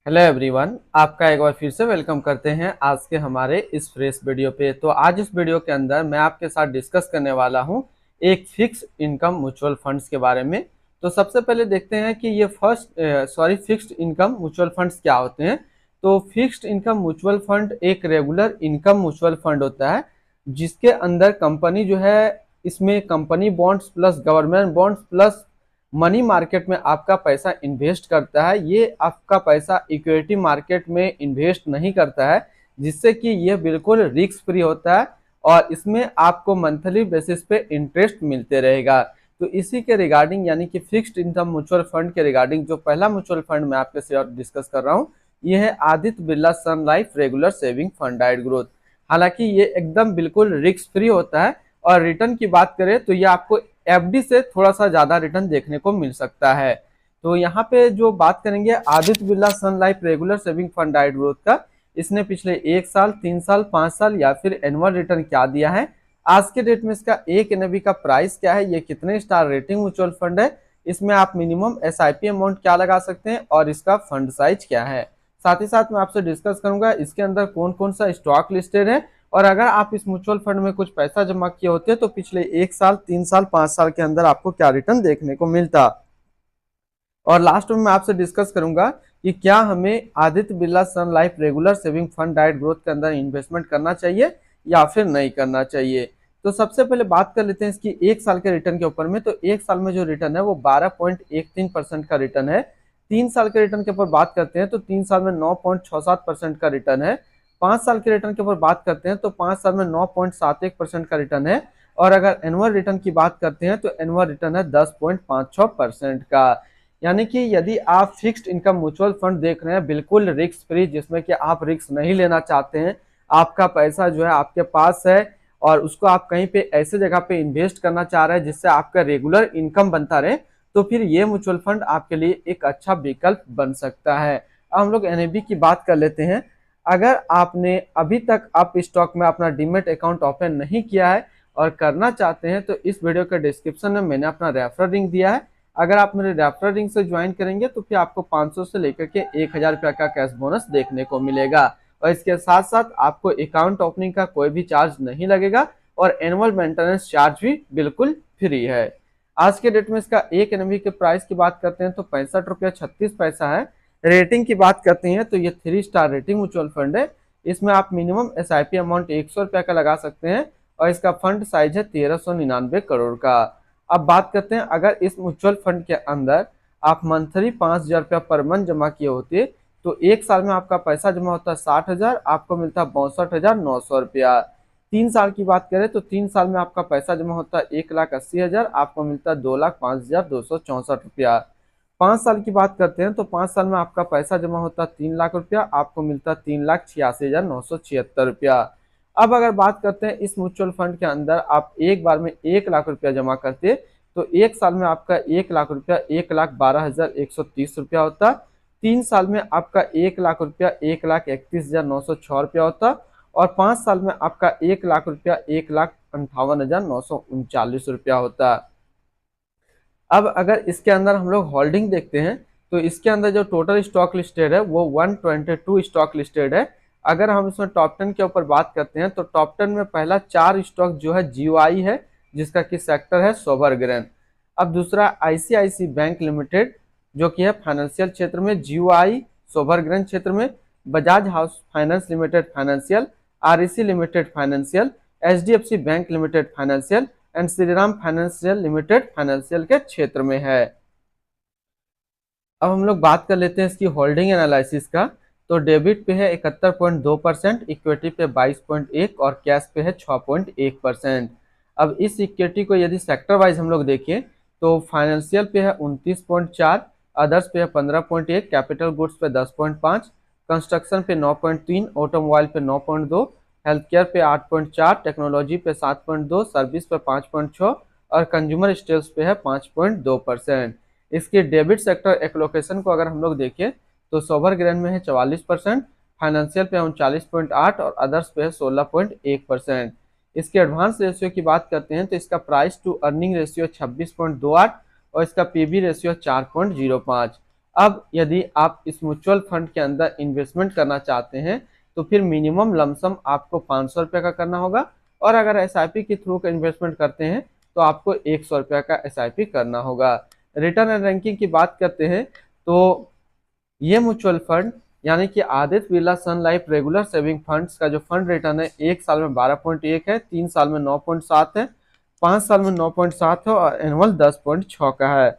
Hello everyone, आपका एक बार फिर से वेलकम करते हैं आज के हमारे इस फ्रेश वीडियो पे। तो आज इस वीडियो के अंदर मैं आपके साथ डिस्कस करने वाला हूं एक फिक्स इनकम म्यूचुअल फंड्स के बारे में। तो सबसे पहले देखते हैं कि ये फिक्स्ड इनकम म्यूचुअल फंड्स क्या होते हैं। तो फिक्स्ड इनकम म्यूचुअल फंड एक रेगुलर इनकम म्यूचुअल फंड होता है जिसके अंदर कंपनी जो है, इसमें company bonds plus government bonds plus money market में आपका पैसा इन्वेस्ट करता है। ये आपका पैसा इक्विटी मार्केट में इन्वेस्ट नहीं करता है, जिससे कि ये बिल्कुल रिस्क फ्री होता है और इसमें आपको मंथली बेसिस पे इंटरेस्ट मिलते रहेगा। तो इसी के रिगार्डिंग यानी कि फिक्स्ड इनकम म्यूचुअल फंड के रिगार्डिंग जो पहला म्यूचुअल फंड मैं आपके साथ डिस्कस कर रहा हूँ, ये है Aditya Birla Sun Life regular saving fund डाइट ग्रोथ। हालांकि ये एकदम बिल्कुल रिस्क फ्री होता है और रिटर्न की बात करें तो ये आपको एफडी से थोड़ा सा ज्यादा रिटर्न देखने को मिल सकता है। तो यहाँ पे जो बात करेंगे Aditya Birla Sun Life regular saving fund डाइट ग्रोथ का, इसने पिछले 1 साल, 3 साल, 5 साल या फिर एनुअल रिटर्न क्या दिया है, आज के डेट में इसका एक एनएवी का प्राइस क्या है, ये कितने स्टार रेटिंग म्यूचुअल फंड है, इसमें आप मिनिमम एसआईपी अमाउंट क्या लगा सकते हैं और इसका फंड साइज क्या है। साथ ही साथ मैं आपसे डिस्कस करूंगा इसके अंदर कौन कौन सा स्टॉक लिस्टेड है और अगर आप इस म्यूचुअल फंड में कुछ पैसा जमा किए होते तो पिछले 1 साल, 3 साल, 5 साल के अंदर आपको क्या रिटर्न देखने को मिलता। और लास्ट में मैं आपसे डिस्कस करूंगा कि क्या हमें Aditya Birla Sun Life regular saving fund डाइट ग्रोथ के अंदर इन्वेस्टमेंट करना चाहिए या फिर नहीं करना चाहिए। तो सबसे पहले बात कर लेते हैं इसकी 1 साल के रिटर्न के ऊपर में। तो 1 साल में जो रिटर्न है वो 12.13% का रिटर्न है। 3 साल के रिटर्न के ऊपर बात करते हैं तो 3 साल में 9.67% का रिटर्न है। 5 साल के रिटर्न के ऊपर बात करते हैं तो 5 साल में 9.71% का रिटर्न है। और अगर एनुअल रिटर्न की बात करते हैं तो एनुअल रिटर्न है 10.56% का। यानी कि यदि आप फिक्स्ड इनकम म्यूचुअल फंड देख रहे हैं बिल्कुल रिस्क फ्री, जिसमें कि आप रिस्क नहीं लेना चाहते हैं, आपका पैसा जो है आपके पास है और उसको आप कहीं पे ऐसे जगह पे इन्वेस्ट करना चाह रहे हैं जिससे आपका रेगुलर इनकम बनता रहे, तो फिर ये म्यूचुअल फंड आपके लिए एक अच्छा विकल्प बन सकता है। अब हम लोग एनएबी की बात कर लेते हैं। अगर आपने अभी तक आप स्टॉक में अपना डीमेट अकाउंट ओपन नहीं किया है और करना चाहते हैं तो इस वीडियो के डिस्क्रिप्शन में मैंने अपना रेफरल लिंक दिया है। अगर आप मेरे रेफरल लिंक से ज्वाइन करेंगे तो फिर आपको 500 से लेकर के 1000 रुपया का कैश बोनस देखने को मिलेगा और इसके साथ साथ आपको अकाउंट ओपनिंग का कोई भी चार्ज नहीं लगेगा और एनुअल मेंटेनेंस चार्ज भी बिल्कुल फ्री है। आज के डेट में इसका एक एनएवी के प्राइस की बात करते हैं तो 65 रुपया 36 पैसा है। रेटिंग की बात करते हैं तो ये 3 स्टार रेटिंग म्यूचुअल फंड है। इसमें आप मिनिमम एसआईपी अमाउंट 100 रुपया का लगा सकते हैं और इसका फंड साइज है 1399 करोड़ का। अब बात करते हैं अगर इस म्यूचुअल फंड के अंदर आप मंथली 5000 रुपया पर मंथ जमा किए होते तो 1 साल में आपका पैसा जमा होता है 60,000, आपको मिलता है 62,900 रुपया। 3 साल की बात करें तो 3 साल में आपका पैसा जमा होता है 1,80,000, आपको मिलता है 2,05,264 रुपया। 5 साल की बात करते हैं तो 5 साल में आपका पैसा जमा होता है 3 लाख रुपया, आपको मिलता है 3,86,976 रुपया। अब अगर बात करते हैं इस म्यूचुअल फंड के अंदर आप एक बार में 1 लाख रुपया जमा करते तो 1 साल में आपका 1 लाख रुपया 1,12,130 रुपया होता। 3 साल में आपका 1 लाख रुपया 1,31,906 रुपया होता और 5 साल में आपका 1 लाख रुपया 1,58,939 रुपया होता। अब अगर इसके अंदर हम लोग होल्डिंग देखते हैं तो इसके अंदर जो टोटल स्टॉक लिस्टेड है वो 122 स्टॉक लिस्टेड है। अगर हम इसमें टॉप 10 के ऊपर बात करते हैं तो टॉप 10 में पहला 4 स्टॉक जो है जीओआई है, जिसका कि सेक्टर है सोवरग्रेन। अब दूसरा आईसीआईसी बैंक लिमिटेड जो कि है फाइनेंशियल क्षेत्र में, जीओआई सोवरग्रेन क्षेत्र में, Bajaj house finance limited financial, REC limited financial, HDFC bank limited financial and Shriram financial limited financial के क्षेत्र में है। अब हम लोग बात कर लेते हैं इसकी होल्डिंग एनालिसिस का। तो डेबिट पे है 71.2%, इक्विटी पे 22.1 और कैश पे है 6.1%। अब इस इक्विटी को यदि सेक्टर वाइज हम लोग देखें तो फाइनेंशियल पे है 29.4, अदर्स पे है 15.1, कैपिटल गुड्स पे 10.5, कंस्ट्रक्शन पे 9.3, ऑटोमोबाइल पे 9.2, हेल्थ केयर पे 8.4, टेक्नोलॉजी पे 7.2, सर्विस पे 5.6 और कंज्यूमर स्टेल्स पे है 5.2%। इसके डेबिट सेक्टर एलोकेशन को अगर हम लोग देखें तो सोवरग्रेन में है 44%, फाइनेंशियल पे 39.8 और अदर्स पे है 16.1%। इसके एडवांस रेशियो की बात करते हैं तो इसका प्राइस टू अर्निंग रेशियो 26.28 और इसका पीबी रेशियो 4.05। अब यदि आप इस म्यूचुअल फंड के अंदर इन्वेस्टमेंट करना चाहते हैं तो फिर मिनिमम लमसम आपको 500 रुपये का करना होगा, और अगर एसआईपी के थ्रू का इन्वेस्टमेंट करते हैं तो आपको 100 रुपये का एसआईपी करना होगा। रिटर्न एंड रैंकिंग की बात करते हैं तो ये म्यूचुअल फंड यानी कि Aditya Birla Sun Life regular saving funds का जो फंड रिटर्न है 1 साल में 12.1 है, 3 साल में 9.7 है, 5 साल में 9.7 है और एनुअल 10.6 का है।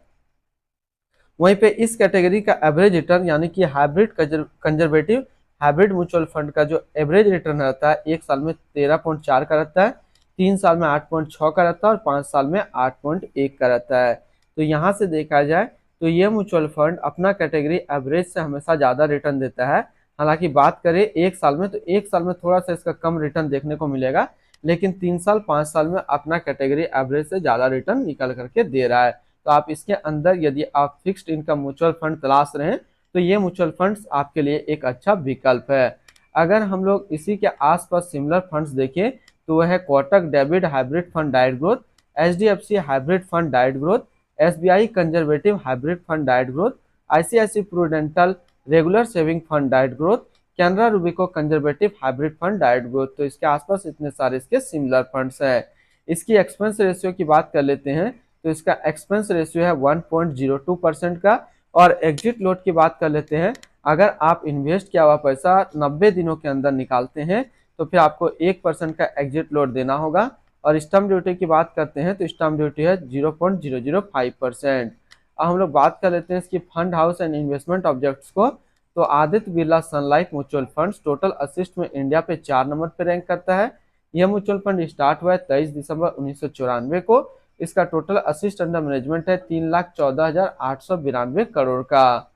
वहीं पे इस कैटेगरी का एवरेज रिटर्न यानी कि hybrid conservative hybrid mutual fund का जो एवरेज रिटर्न रहता है 1 साल में 13.4 का रहता है, 3 साल में 8.6 का रहता है और 5 साल में 8.1 का रहता है। तो यहाँ से देखा जाए तो ये म्यूचुअल फंड अपना कैटेगरी एवरेज से हमेशा ज़्यादा रिटर्न देता है। हालांकि बात करें 1 साल में तो 1 साल में थोड़ा सा इसका कम रिटर्न देखने को मिलेगा, लेकिन 3 साल 5 साल में अपना कैटेगरी एवरेज से ज़्यादा रिटर्न निकल करके दे रहा है। तो आप इसके अंदर यदि आप फिक्स्ड इनकम म्यूचुअल फंड तलाश रहे हैं तो ये म्यूचुअल फंड्स आपके लिए एक अच्छा विकल्प है। अगर हम लोग इसी के आसपास सिमिलर फंड्स देखें तो वह है कोटक डेबिट हाइब्रिड फंड डाइट ग्रोथ, एचडीएफसी हाइब्रिड फंड डाइट growth, SBI conservative hybrid fund डाइट growth, ICICI Prudential regular saving fund डाइट growth, Canara Robeco conservative hybrid fund डाइट ग्रोथ। तो इसके आसपास इतने सारे इसके सिमिलर फंड्स हैं। इसकी एक्सपेंस रेशियो की बात कर लेते हैं तो इसका एक्सपेंस रेशियो है 1.02% का। और एग्जिट लोड की बात कर लेते हैं, अगर आप इन्वेस्ट किया हुआ पैसा 90 दिनों के अंदर निकालते हैं तो फिर आपको 1% का एग्जिट लोड देना होगा। और स्टम्प ड्यूटी की बात करते हैं तो स्टम्प ड्यूटी है 0.005%। अब हम लोग बात कर लेते हैं इसकी fund house and investment objects को। तो Aditya Birla Sun Life mutual funds total assets में इंडिया पे 4 नंबर पे रैंक करता है। यह म्यूचुअल फंड स्टार्ट हुआ है 23 दिसंबर 1994 को। इसका टोटल असिस्ट अंडर मैनेजमेंट है 3,14,892 करोड़ का।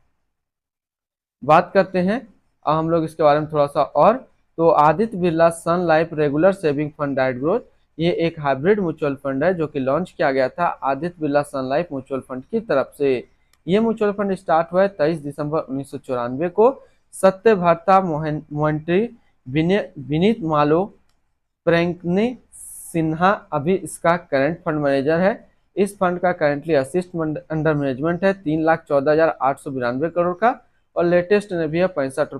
बात करते हैं अब हम लोग इसके बारे में थोड़ा सा और। तो Aditya Birla Sun Life regular saving fund डाइट ग्रोथ ये एक हाइब्रिड म्यूचुअल फंड है जो कि लॉन्च किया गया था Aditya Birla Sun Life mutual fund की तरफ से। ये म्यूचुअल फंड स्टार्ट हुआ है 23 दिसंबर 1994 को। सत्यभार्ता मोहंती, विनीत मालो, प्रेंकनी सिन्हा अभी इसका करंट फंड मैनेजर है। इस फंड का करंटली असिस्ट अंडर मैनेजमेंट है 3,14,892 करोड़ का और लेटेस्ट ने भी है 65.36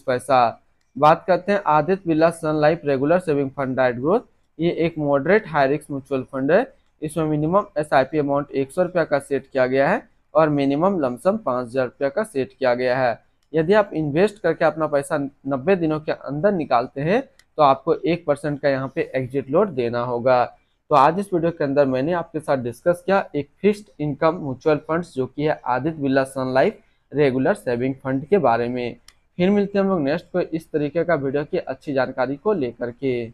रुपया। बात करते हैं Aditya Birla Sun Life regular saving fund डाइट ग्रोथ। ये एक moderate high risk mutual fund है। इसमें मिनिमम एसआईपी अमाउंट 100 रुपया का सेट किया गया है और मिनिमम लमसम 5,000 रुपया का सेट किया गया है। यदि आप इन्वेस्ट करके अपना पैसा 90 दिनों के अंदर निकालते हैं तो आपको 1% का यहाँ पे एग्जिट लोड देना होगा। तो आज इस वीडियो के अंदर मैंने आपके साथ डिस्कस किया एक फिक्स्ड इनकम म्यूचुअल फंड्स जो कि है Aditya Birla Sun Life regular saving fund के बारे में। फिर मिलते हैं हम लोग नेक्स्ट को इस तरीके का वीडियो की अच्छी जानकारी को लेकर के।